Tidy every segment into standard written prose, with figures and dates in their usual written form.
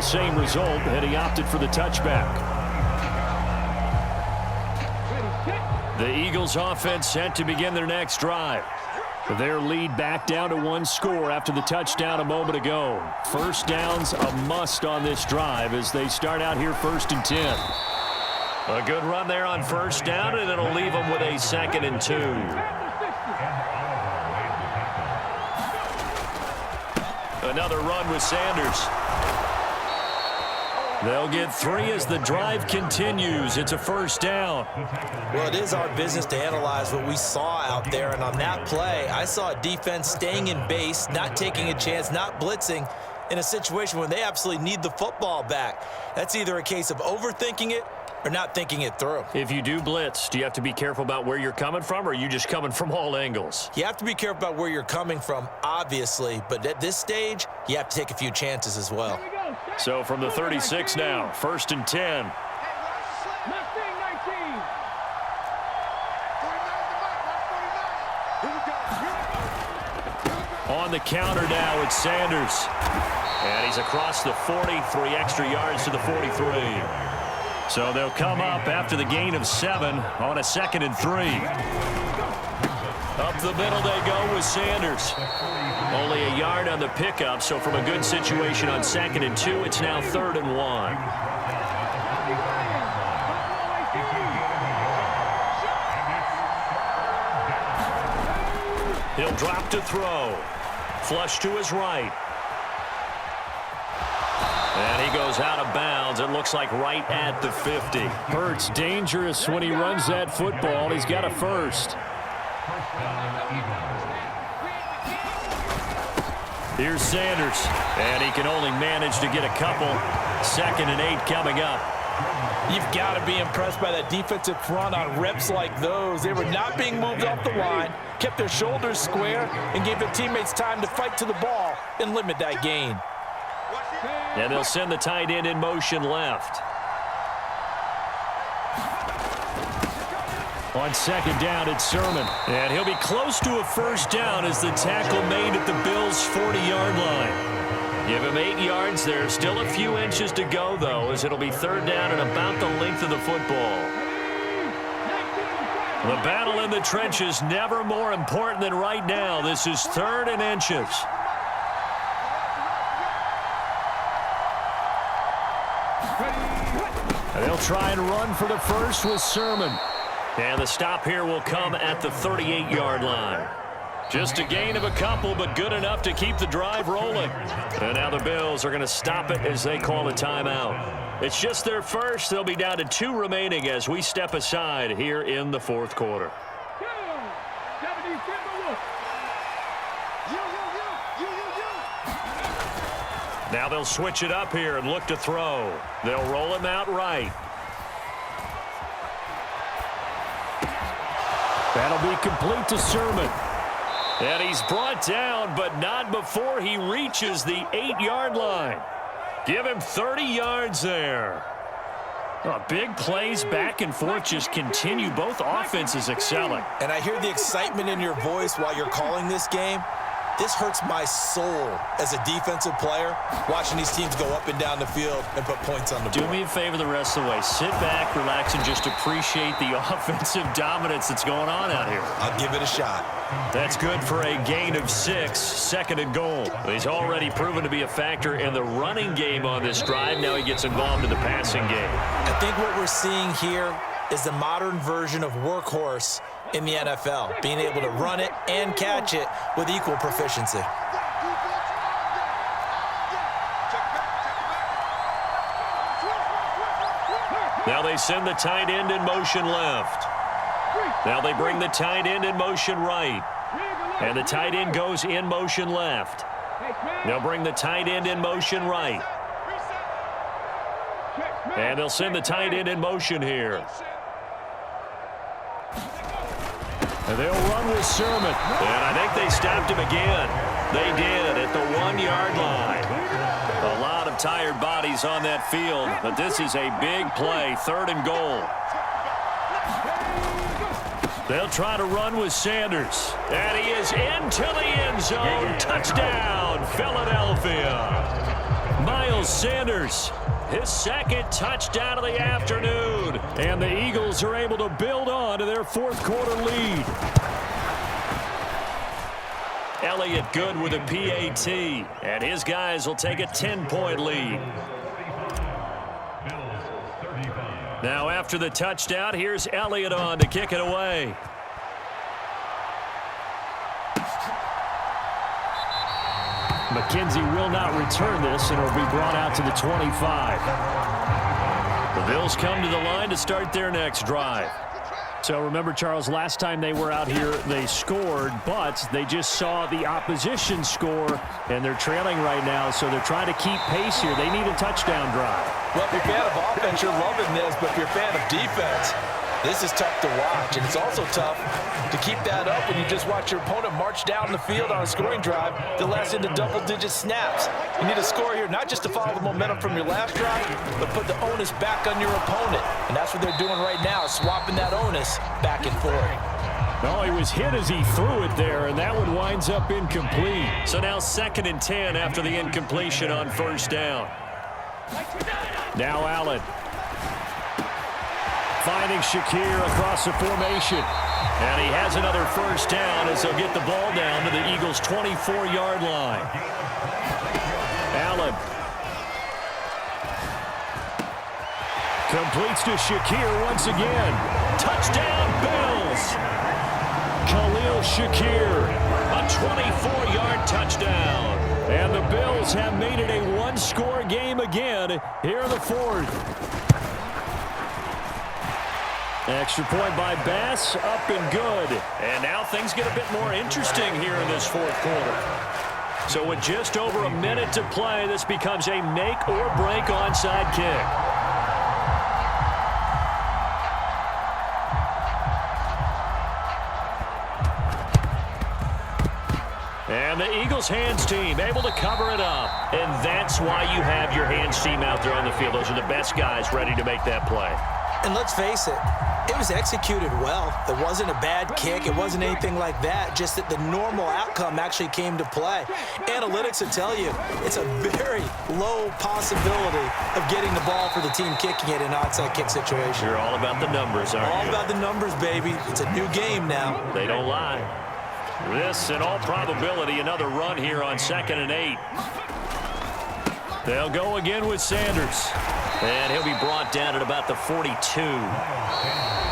the same result, and he opted for the touchback. The Eagles offense set to begin their next drive. Their lead back down to one score after the touchdown a moment ago. First down's a must on this drive as they start out here 1st and 10. A good run there on first down, and it'll leave them with a 2nd and 2. Another run with Sanders. They'll get 3 as the drive continues. It's a first down. Well, it is our business to analyze what we saw out there. And on that play, I saw a defense staying in base, not taking a chance, not blitzing in a situation where they absolutely need the football back. That's either a case of overthinking it or not thinking it through. If you do blitz, do you have to be careful about where you're coming from, or are you just coming from all angles? You have to be careful about where you're coming from, obviously. But at this stage, you have to take a few chances as well. So from the 36 now, 1st and 10. On the counter now, it's Sanders. And he's across the 40, 3 extra yards to the 43. So they'll come up after the gain of 7 on a 2nd and 3. Up the middle they go with Sanders. Only a yard on the pickup, so from a good situation on 2nd and 2, it's now 3rd and 1. He'll drop to throw. Flush to his right. And he goes out of bounds. It looks like right at the 50. Hurts dangerous when he runs that football. He's got a first. Here's Sanders, and he can only manage to get a couple. 2nd and 8 coming up. You've got to be impressed by that defensive front on reps like those. They were not being moved off the line, kept their shoulders square, and gave their teammates time to fight to the ball and limit that gain. And they'll send the tight end in motion left. On 2nd down, it's Sermon. And he'll be close to a first down as the tackle made at the Bills' 40-yard line. Give him 8 yards there. Still a few inches to go, though, as it'll be 3rd down and about the length of the football. The battle in the trenches never more important than right now. This is 3rd and inches. And they'll try and run for the first with Sermon. And the stop here will come at the 38-yard line. Just a gain of a couple, but good enough to keep the drive rolling. And now the Bills are going to stop it as they call a timeout. It's just their first. They'll be down to 2 remaining as we step aside here in the 4th quarter. Now they'll switch it up here and look to throw. They'll roll him out right. That'll be complete to Sermon. And he's brought down, but not before he reaches the 8-yard line. Give him 30 yards there. Oh, big plays back and forth just continue. Both offenses excelling. And I hear the excitement in your voice while you're calling this game. This hurts my soul as a defensive player, watching these teams go up and down the field and put points on the board. Do me a favor the rest of the way. Sit back, relax, and just appreciate the offensive dominance that's going on out here. I'll give it a shot. That's good for a gain of 6, 2nd and goal. He's already proven to be a factor in the running game on this drive. Now he gets involved in the passing game. I think what we're seeing here is the modern version of workhorse in the NFL, being able to run it and catch it with equal proficiency. Now they send the tight end in motion left. Now they bring the tight end in motion right. And the tight end goes in motion left. They'll bring the tight end in motion right. And they'll send the tight end in motion here. And they'll run with Sermon. And I think they stopped him again. They did at the 1-yard line. A lot of tired bodies on that field, but this is a big play, 3rd and goal. They'll try to run with Sanders. And he is into the end zone. Touchdown, Philadelphia. Miles Miles Sanders, his second touchdown of the afternoon. And the Eagles are able to build on to their fourth quarter lead. Elliott good with a PAT, and his guys will take a 10-point lead. Now after the touchdown, here's Elliott on to kick it away. McKenzie will not return this, and it will be brought out to the 25. The Bills come to the line to start their next drive. So remember, Charles, last time they were out here, they scored, but they just saw the opposition score, and they're trailing right now, so they're trying to keep pace here. They need a touchdown drive. Well, if you're a fan of offense, you're loving this, but if you're a fan of defense, this is tough to watch, and it's also tough to keep that up when you just watch your opponent march down the field on a scoring drive that lasts into double-digit snaps. You need a score here, not just to follow the momentum from your last drive, but put the onus back on your opponent. And that's what they're doing right now, swapping that onus back and forth. No, he was hit as he threw it there, and that one winds up incomplete. So now 2nd and 10 after the incompletion on first down. Now Allen. Finding Shakir across the formation. And he has another first down as they'll get the ball down to the Eagles' 24-yard line. Allen. Completes to Shakir once again. Touchdown, Bills! Khalil Shakir, a 24-yard touchdown. And the Bills have made it a one-score game again here in the fourth. Extra point by Bass, up and good. And now things get a bit more interesting here in this fourth quarter. So with just over a minute to play, this becomes a make-or-break onside kick. And the Eagles hands team able to cover it up. And that's why you have your hands team out there on the field. Those are the best guys ready to make that play. And let's face it, it was executed well. It wasn't a bad kick. It wasn't anything like that. Just that the normal outcome actually came to play. Analytics will tell you it's a very low possibility of getting the ball for the team kicking it in an onside kick situation. You're all about the numbers, aren't you? All about the numbers, baby. It's a new game now. They don't lie. This, in all probability, another run here on 2nd and 8. They'll go again with Sanders. And he'll be brought down at about the 42.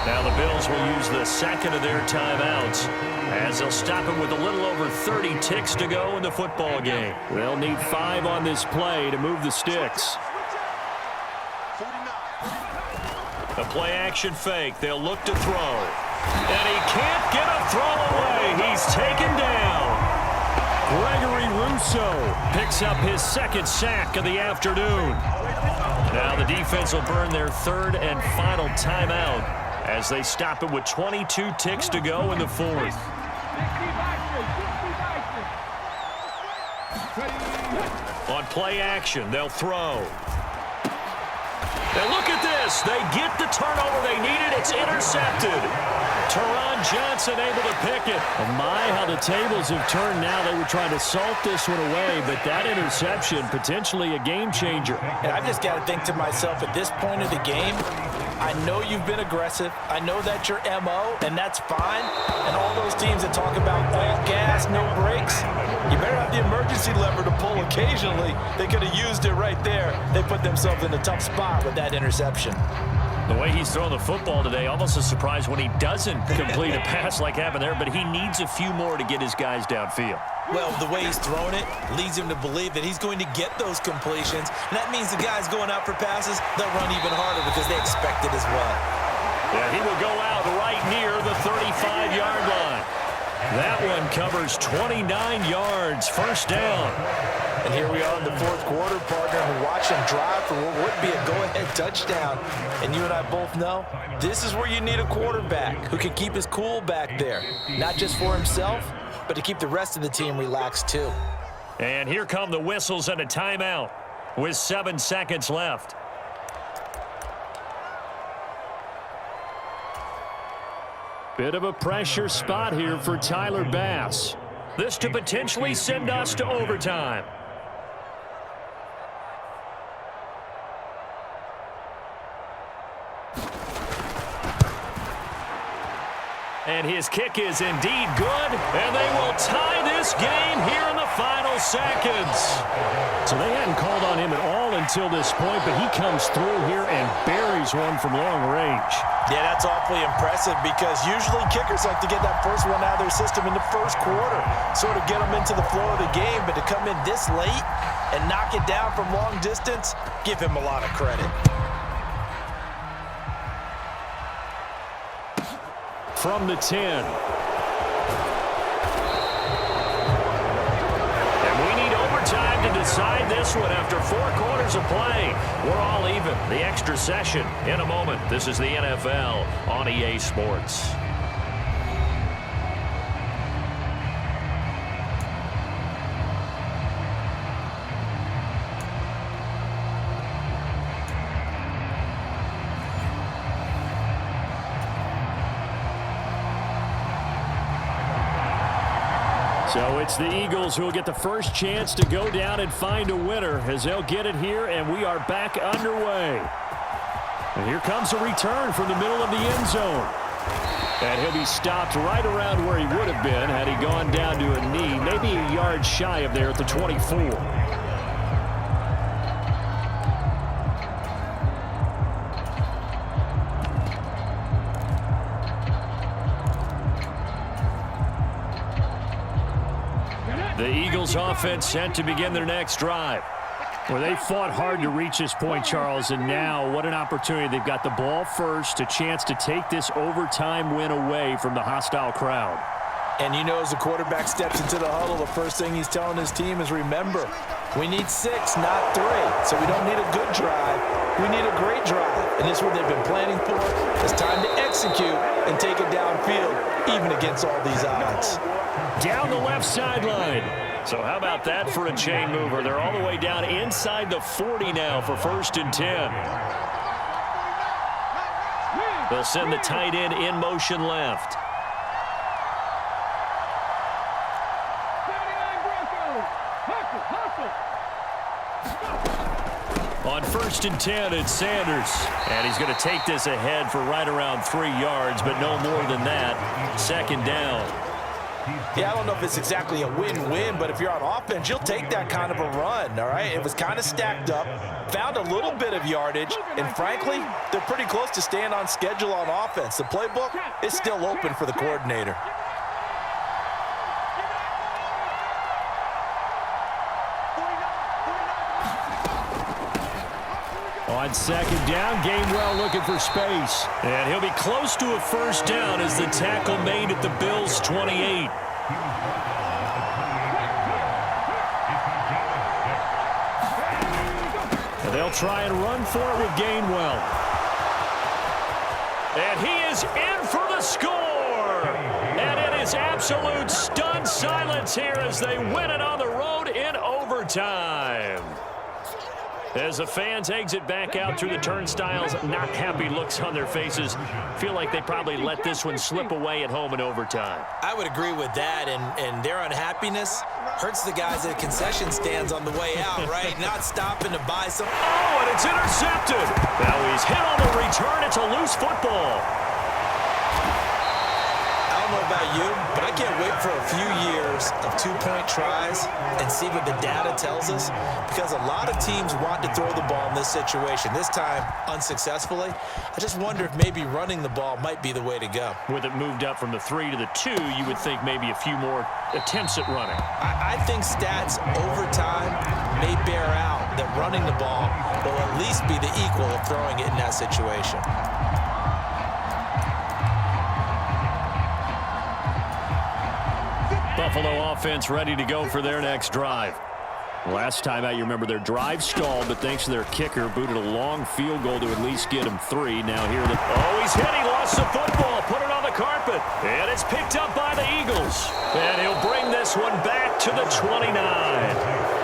Now the Bills will use the second of their timeouts as they'll stop him with a little over 30 ticks to go in the football game. They'll need 5 on this play to move the sticks. A play-action fake. They'll look to throw. And he can't get a throw away. He's taken down. Gregory Rousseau picks up his second sack of the afternoon. Now the defense will burn their 3rd and final timeout as they stop it with 22 ticks to go in the 4th. On play action, they'll throw. And look at this. They get the turnover they needed. It's intercepted. Teron Johnson able to pick it. Oh my, how the tables have turned now. They were trying to salt this one away, but that interception, potentially a game changer. And I've just got to think to myself, at this point of the game, I know you've been aggressive. I know that's your MO, and that's fine. And all those teams that talk about all gas, no brakes, you better have the emergency lever to pull occasionally. They could have used it right there. They put themselves in a tough spot with that interception. The way he's throwing the football today, almost a surprise when he doesn't complete a pass like happened there, but he needs a few more to get his guys downfield. Well, the way he's throwing it leads him to believe that he's going to get those completions. And that means the guys going out for passes, they'll run even harder because they expect it as well. Yeah, he will go out right near the 35-yard line. That one covers 29 yards, first down. And here we are in the fourth quarter, partner, and watch him drive for what would be a go-ahead touchdown. And you and I both know this is where you need a quarterback who can keep his cool back there, not just for himself, but to keep the rest of the team relaxed too. And here come the whistles and a timeout with 7 seconds left. Bit of a pressure spot here for Tyler Bass. This to potentially send us to overtime. And his kick is indeed good, and they will tie this game here in the final seconds. So they hadn't called on him at all until this point, but he comes through here and buries one from long range. Yeah, that's awfully impressive because usually kickers like to get that first one out of their system in the first quarter, sort of get them into the flow of the game, but to come in this late and knock it down from long distance, give him a lot of credit. From the 10. And we need overtime to decide this one after 4 quarters of play. We're all even. The extra session in a moment. This is the NFL on EA Sports. So it's the Eagles who will get the first chance to go down and find a winner as they'll get it here, and we are back underway. And here comes a return from the middle of the end zone. And he'll be stopped right around where he would have been had he gone down to a knee, maybe a yard shy of there at the 24. The Eagles offense set to begin their next drive. Well, they fought hard to reach this point, Charles, and now what an opportunity. They've got the ball first, a chance to take this overtime win away from the hostile crowd. And you know, as the quarterback steps into the huddle, the first thing he's telling his team is, remember, we need 6, not 3. So we don't need a good drive. We need a great drive. And this is what they've been planning for. It's time to execute and take it downfield, even against all these odds. Down the left sideline. So how about that for a chain mover? They're all the way down inside the 40 now for 1st and 10. They'll send the tight end in motion left. On 1st and 10, it's Sanders. And he's going to take this ahead for right around 3 yards, but no more than that. 2nd down. Yeah, I don't know if it's exactly a win-win, but if you're on offense, you'll take that kind of a run, all right? It was kind of stacked up, found a little bit of yardage, and frankly, they're pretty close to staying on schedule on offense. The playbook is still open for the coordinator. On 2nd down, Gainwell looking for space. And he'll be close to a 1st down as the tackle made at the Bills' 28. And they'll try and run for it with Gainwell. And he is in for the score. And it is absolute stunned silence here as they win it on the road in overtime. As the fans exit back out through the turnstiles, not happy looks on their faces. Feel like they probably let this one slip away at home in overtime. I would agree with that, and their unhappiness hurts the guys at concession stands on the way out, right? Not stopping to buy some. Oh, and it's intercepted. Now he's hit on the return. It's a loose football. I don't know about you, but I can't wait for a few years of 2-point tries and see what the data tells us, because a lot of teams want to throw the ball in this situation, this time unsuccessfully. I just wonder if maybe running the ball might be the way to go. With it moved up from the 3 to the 2, you would think maybe a few more attempts at running. I think stats over time may bear out that running the ball will at least be the equal of throwing it in that situation. Buffalo offense ready to go for their next drive. Last time out, you remember their drive stalled, but thanks to their kicker, booted a long field goal to at least get him 3. Now here, he's hit. He lost the football. Put it on the carpet. And it's picked up by the Eagles. And he'll bring this one back to the 29.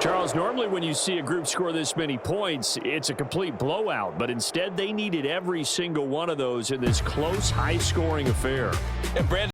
Charles, normally when you see a group score this many points, it's a complete blowout. But instead, they needed every single one of those in this close, high-scoring affair. And Brandon,